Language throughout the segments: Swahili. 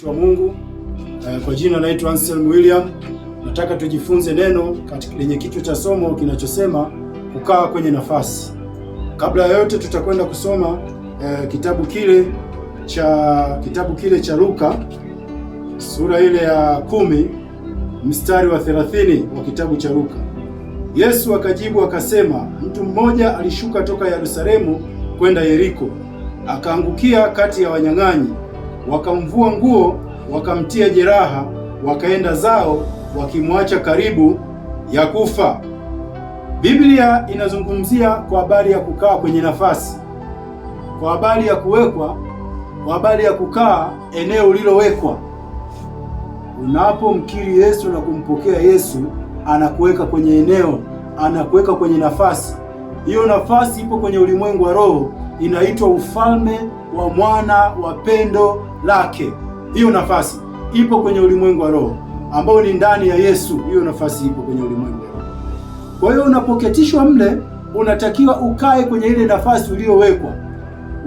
Wa Mungu kwa jina naitwa Anselm William. Nataka tujifunze neno lenye kichwa cha somo kinachosema kukaa kwenye nafasi. Kabla ya yote tutakwenda kusoma kitabu kile cha Luka sura ile ya 10 mstari wa 30 wa kitabu cha Luka. Yesu akajibu akasema, mtu mmoja alishuka toka Yerusalemu kwenda Yeriko, akaangukia kati ya wanyang'anyi, wakamvua nguo, wakamtia jeraha, wakaenda zao, wakimwacha karibu ya kufa. Biblia inazungumzia kwa habari ya kukaa kwenye nafasi, kwa habari ya kuwekwa, kwa habari ya kukaa eneo ulilowekwa. Unapomkiri Yesu na kumpokea Yesu, anakuweka kwenye eneo, anakuweka kwenye nafasi. Hiyo nafasi ipo kwenye ulimwengu wa roho, inaitwa ufalme wa mwana wa pendo lake. Hiyo nafasi ipo kwenye ulimwengu wa roho ambao ni ndani ya Yesu. Hiyo nafasi ipo kwenye ulimwengu wa roho. Kwa hiyo unapoketishwa mle, unatakiwa ukae kwenye ile nafasi uliyowekwa.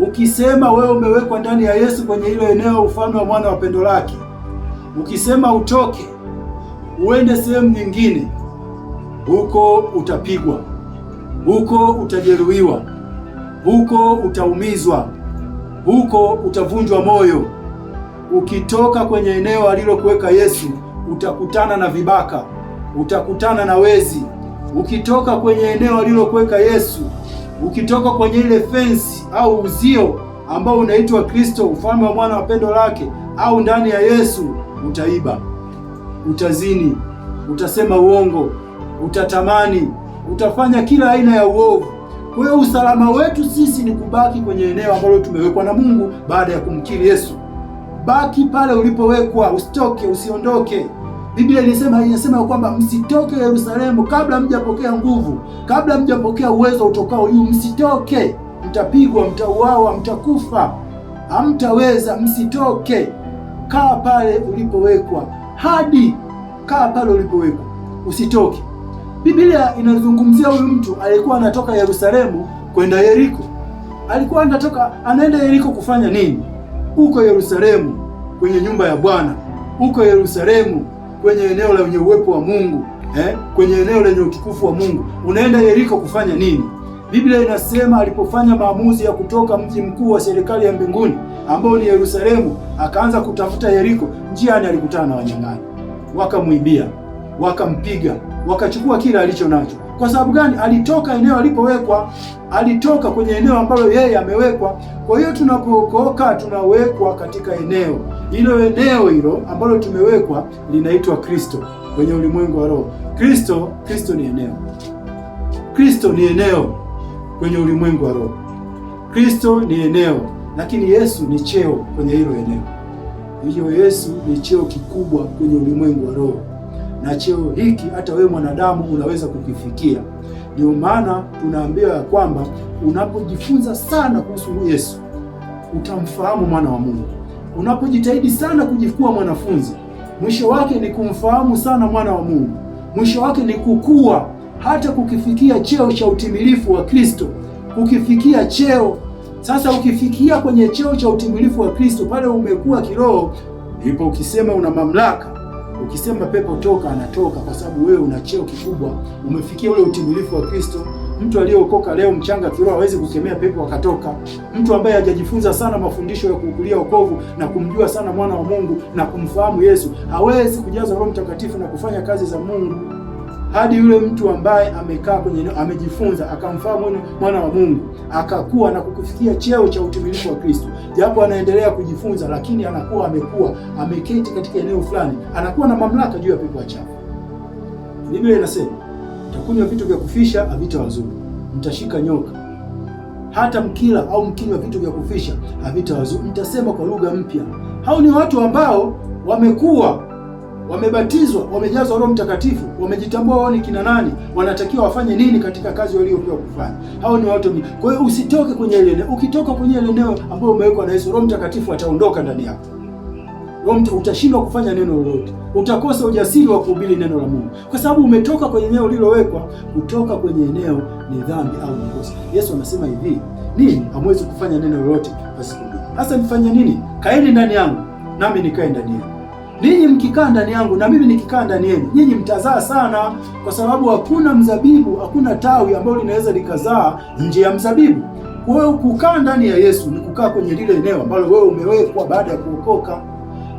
Ukisema wewe umewekwa ndani ya Yesu kwenye ile eneo, ufalme wa mwana wa pendo lake, ukisema utoke uende sehemu nyingine, huko utapigwa, huko utajeruhiwa, huko utaumizwa, huko utavunjwa moyo. Ukitoka kwenye eneo alilokuweka Yesu, utakutana na vibaka, utakutana na wezi. Ukitoka kwenye eneo alilokuweka Yesu, ukitoka kwenye ile fensi au uzio ambao unaitwa Kristo, ufalme wa mwana wa pendo lake, au ndani ya Yesu, utaiba, utazini, utasema uongo, utatamani, utafanya kila aina ya uovu. Kwa hiyo usalama wetu sisi ni kubaki kwenye eneo ambalo tumewekwa na Mungu baada ya kumkiri Yesu. Baki pale ulipowekwa, usitoke, usiondoke. Biblia inasema kwamba msitoke Yerusalemu kabla mjapokea nguvu, kabla mjapokea uwezo utokao juu. Msitoke, mtapigwa, mtauawa, mtakufa, hamtaweza. Msitoke, kaa pale ulipowekwa, kaa pale ulipowekwa, usitoke. Biblia inazungumzia huyu mtu alikuwa anatoka Yerusalemu kwenda Yeriko. Alikuwa anaenda Yeriko kufanya nini? Uko Yerusalemu kwenye nyumba ya Bwana, uko Yerusalemu kwenye eneo lenye uwepo wa Mungu, kwenye eneo lenye utukufu wa Mungu. Unaenda Yeriko kufanya nini? Biblia inasema alipofanya maamuzi ya kutoka mji mkuu wa serikali ya mbinguni ambao ni Yerusalemu, akaanza kutafuta Yeriko, njiani alikutana na wanyang'anyi, wakamwibia, wakampiga, wakachukua kila alicho nacho. Kwa sababu gani? Alitoka eneo alipowekwa, alitoka kwenye eneo ambalo yeye amewekwa. Kwa hiyo tunapookoka tunawekwa katika eneo hilo ambalo tumewekwa, linaitwa Kristo kwenye ulimwengu wa roho. Kristo ni eneo. Kristo ni eneo kwenye ulimwengu wa roho. Kristo ni eneo, lakini Yesu ni cheo kwenye hilo eneo. Hiyo Yesu ni cheo kikubwa kwenye ulimwengu wa roho. Na cheo hiki hata wewe mwanadamu unaweza kukifikia. Ndio maana tunaambiwa ya kwamba unapojifunza sana kuhusu Yesu, utamfahamu mwana wa Mungu. Unapojitahidi sana kujikuwa mwanafunzi, mwisho wake ni kumfahamu sana mwana wa Mungu. Mwisho wake ni kukua hata kukifikia cheo cha utimilifu wa Kristo, kukifikia cheo. Sasa ukifikia kwenye cheo cha utimilifu wa Kristo, pale umekuwa kiroho, ndipo ukisema una mamlaka. Ukisema pepo toka, anatoka, kwa sababu wewe una cheo kikubwa, umefikia ule utimilifu wa Kristo. Mtu aliyeokoka leo mchanga kiroho hawezi kukemea pepo akatoka. Mtu ambaye hajajifunza sana mafundisho ya kukulia wokovu na kumjua sana mwana wa Mungu na kumfahamu Yesu hawezi kujaza Roho Mtakatifu na kufanya kazi za Mungu. Hadi yule mtu ambaye amekaa kwenye amejifunza akamfahamu mwana wa Mungu, akakuwa na kukufikia cheo cha utimilifu wa Kristo. Japo anaendelea kujifunza, lakini anakuwa ameketi katika eneo fulani, anakuwa na mamlaka juu ya pepo wachafu. Biblia inasema, mtakunywa vitu vya kufisha havitawazuru, mtashika nyoka. Hata mkila au mkinywa vitu vya kufisha havitawazuru, mtasema kwa lugha mpya. Hao ni watu ambao wamekuwa wamebatizwa, wamejazwa Roho Mtakatifu, wamejitambua wao ni kina nani, wanatakiwa wafanye nini katika kazi waliopewa kufanya. Hao ni watu. Kwa hiyo usitoke kwenye ile eneo. Ukitoka kwenye ile eneo ambalo umewekwa na Yesu, Roho Mtakatifu ataondoka ndani yako. Utashindwa kufanya neno lolote, utakosa ujasiri wa kuhubiri neno la Mungu, kwa sababu umetoka kwenye eneo lililowekwa. Kutoka kwenye eneo ni dhambi au ni kosa. Yesu anasema hivi, nini? Hamwezi kufanya neno lolote basi kuhubiri. Sasa nifanye nini? Kaeni ndani yangu, nami nikae ndani yenu. Ninyi mkikaa ndani yangu na mimi nikikaa ndani yenu, nyinyi mtazaa sana, kwa sababu hakuna mzabibu, hakuna tawi ambalo linaweza likazaa nje ya mzabibu. Kwa hiyo kukaa ndani ya Yesu ni kukaa kwenye lile eneo ambalo wewe umewekwa baada ya kuokoka.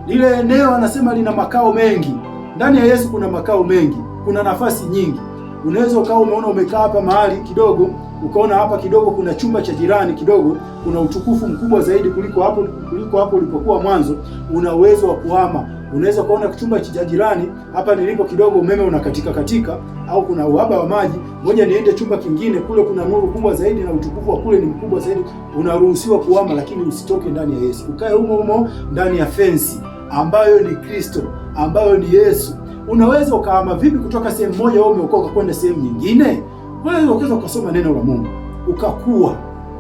Lile eneo anasema lina makao mengi. Ndani ya Yesu kuna makao mengi, kuna nafasi nyingi. Unaweza ukawa umeona umekaa hapa mahali kidogo, ukaona hapa kidogo kuna chumba cha jirani kidogo, kuna utukufu mkubwa zaidi kuliko hapo ulipokuwa mwanzo. Una uwezo wa kuhama. Unaweza kuona chumba cha jirani, hapa nilipo kidogo umeme unakatika, au kuna uhaba wa maji, ngoja niende chumba kingine, kule kuna nuru kubwa zaidi na utukufu wa kule ni mkubwa zaidi. Unaruhusiwa kuhama, lakini usitoke ndani ya Yesu. Ukae humo ndani ya fensi ambayo ni Kristo, ambayo ni Yesu. Unaweza ukahama vipi kutoka sehemu moja wewe umeokoka kwenda sehemu nyingine? Unaweza ukasoma neno la Mungu, ukakua.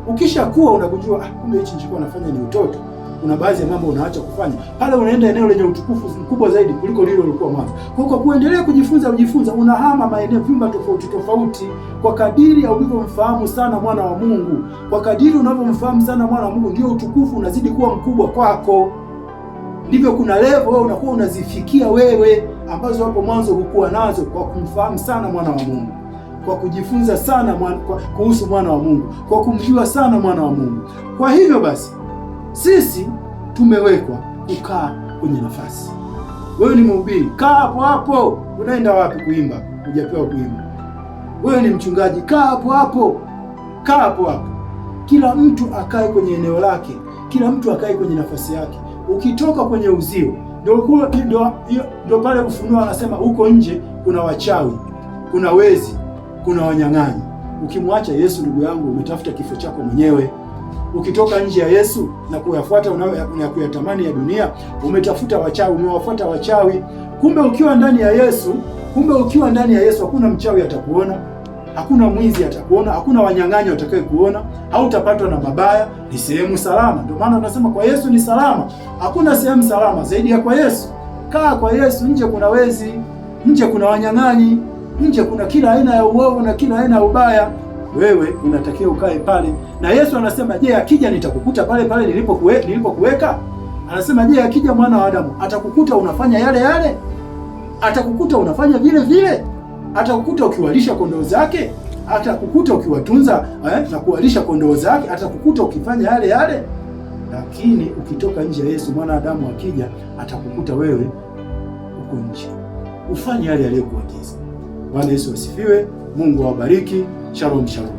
Ukishakuwa unagundua kumbe hichi nilikuwa nafanya ni utoto. Kuna baadhi ya mambo unaacha kufanya. Pale unaenda eneo lenye utukufu mkubwa zaidi kuliko lile ulikuwa mwanzo. Kwa kuendelea kujifunza, unahama maeneo, vyumba tofauti kwa kadiri ya ulivyomfahamu sana mwana wa Mungu. Kwa kadiri unavyomfahamu sana mwana wa Mungu, ndio utukufu unazidi kuwa mkubwa kwako. Ndivyo kuna level wewe unakuwa unazifikia wewe ambazo hapo mwanzo hukuwa nazo, kwa kumfahamu sana mwana wa Mungu, kwa kujifunza sana kuhusu mwana wa Mungu, kwa kumjua sana mwana wa Mungu. Kwa hivyo basi sisi tumewekwa kukaa kwenye nafasi. Wewe ni mhubiri, kaa hapo hapo. Unaenda wapi kuimba? Hujapewa kuimba. Wewe ni mchungaji, kaa hapo hapo. Kaa hapo hapo. Kila mtu akae kwenye eneo lake, kila mtu akae kwenye nafasi yake. Ukitoka kwenye uzio, ndio pale Ufunuo anasema huko nje kuna wachawi, kuna wezi, kuna wanyang'anyi. Ukimwacha Yesu, ndugu yangu, umetafuta kifo chako mwenyewe. Ukitoka nje ya Yesu na kuyafuata na kuyatamani ya dunia, umetafuta wachawi, umewafuata wachawi. Kumbe ukiwa ndani ya Yesu, hakuna mchawi atakuona, hakuna mwizi atakuona, hakuna wanyang'anyi watakaye kuona, hautapatwa na mabaya. Ni sehemu salama. Ndio maana tunasema kwa Yesu ni salama. Hakuna sehemu salama zaidi ya kwa Yesu. Kaa kwa Yesu. Nje kuna wezi, nje kuna wanyang'anyi, nje kuna kila aina ya uovu na kila aina ya ubaya. Wewe unatakiwa ukae pale. Na Yesu anasema, je, akija nitakukuta pale pale nilipokuweka? Anasema, je, akija mwana wa Adamu atakukuta unafanya yale yale? Atakukuta unafanya vile vile? Atakukuta ukiwalisha kondoo zake? Atakukuta ukiwatunza na kuwalisha kondoo zake? Atakukuta ukifanya yale yale? Lakini ukitoka nje ya Yesu, mwana wa Adamu akija, atakukuta wewe uko nje, ufanye yale aliyokuagiza. Bwana Yesu asifiwe. Mungu awabariki. Shalom, shalom.